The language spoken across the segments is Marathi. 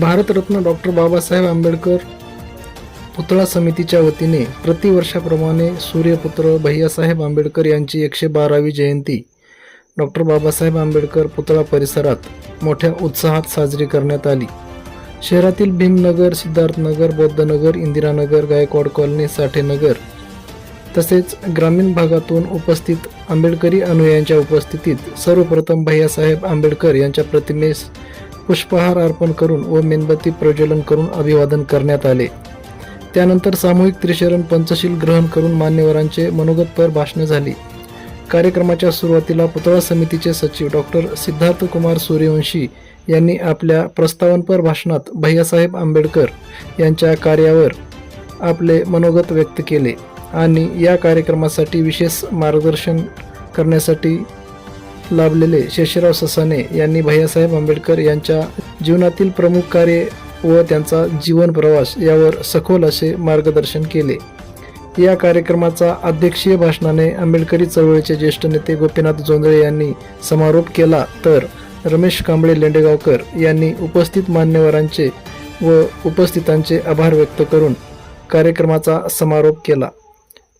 भारतरत्न डॉक्टर बाबासाहेब आंबेडकर पुतळा समितीच्या वतीने प्रतिवर्षाप्रमाणे सूर्यपुत्र भैयासाहेब आंबेडकर यांची 112वी जयंती डॉक्टर बाबासाहेब आंबेडकर पुतळा परिसरात मोठ्या उत्साहात साजरी करण्यात आली। शहरातील भीमनगर, सिद्धार्थनगर, बौद्धनगर, इंदिरानगर, गायकवाड कॉलनी, साठेनगर तसेच ग्रामीण भागातून उपस्थित आंबेडकरी अनुयायांच्या उपस्थितीत सर्वप्रथम भैयासाहेब आंबेडकर यांच्या प्रतिमेस पुष्पहार अर्पण करून व मेणबत्ती प्रज्वलन करून अभिवादन करण्यात आले। त्यानंतर सामूहिक त्रिशरण पंचशील ग्रहण करून मान्यवरांचे मनोगतपर भाषणे झाली। कार्यक्रमाच्या सुरुवातीला पुतळा समितीचे सचिव डॉक्टर सिद्धार्थ कुमार सूर्यवंशी यांनी आपल्या प्रस्तावनपर भाषणात भैयासाहेब आंबेडकर यांच्या कार्यावर आपले मनोगत व्यक्त केले आणि या कार्यक्रमासाठी विशेष मार्गदर्शन करण्यासाठी लाभलेले शेषराव ससाणे यांनी भैयासाहेब आंबेडकर यांच्या जीवनातील प्रमुख कार्ये व त्यांचा जीवन प्रवास यावर सखोल असे मार्गदर्शन केले। या कार्यक्रमाचा अध्यक्षीय भाषणाने आंबेडकरी चळवळीचे ज्येष्ठ नेते गोपीनाथ जोंधळे यांनी समारोप केला, तर रमेश कांबळे लेंडेगावकर यांनी उपस्थित मान्यवरांचे व उपस्थितांचे आभार व्यक्त करून कार्यक्रमाचा समारोप केला।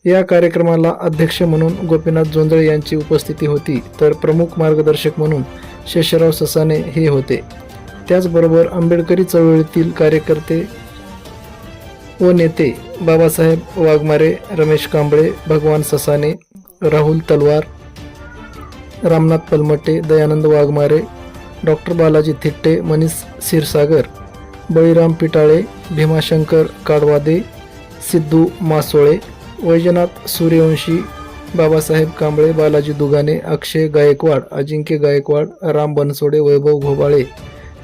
या कार्यक्रमाला अध्यक्ष म्हणून गोपीनाथ जोंधळे यांची उपस्थिती होती, तर प्रमुख मार्गदर्शक म्हणून शेषराव ससाणे हे होते। त्याचबरोबर आंबेडकरी चळवळीतील कार्यकर्ते व नेते बाबासाहेब वाघमारे, रमेश कांबळे, भगवान ससाणे, राहुल तलवार, रामनाथ पलमटे, दयानंद वाघमारे, डॉक्टर बालाजी थिट्टे, मनीष क्षीरसागर, बळीराम पिटाळे, भीमाशंकर काडवादे, सिद्धू मासोळे, वैजनाथ सूर्यवंशी, बाबासाहेब कांबळे, बालाजी दुगाने, अक्षय गायकवाड, अजिंक्य गायकवाड, राम बनसोडे, वैभव घोबाळे,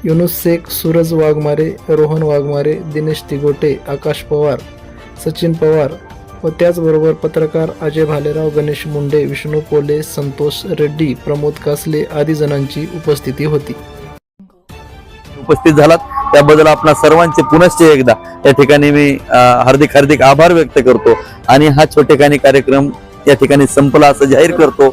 युनुस शेख, सूरज वाघमारे, रोहन वाघमारे, दिनेश तिगोटे, आकाश पवार, सचिन पवार व त्याचबरोबर पत्रकार अजय भालेराव, गणेश मुंडे, विष्णू पोले, संतोष रेड्डी, प्रमोद कासले आदी जणांची उपस्थिती होती। उपस्थित झालात त्याबद्दल आपणा सर्वांचे पुनश्च एकदा या ठिकाणी मी हार्दिक आभार व्यक्त करतो आणि हा छोटेखानी कार्यक्रम या ठिकाणी संपला असं जाहीर करतो।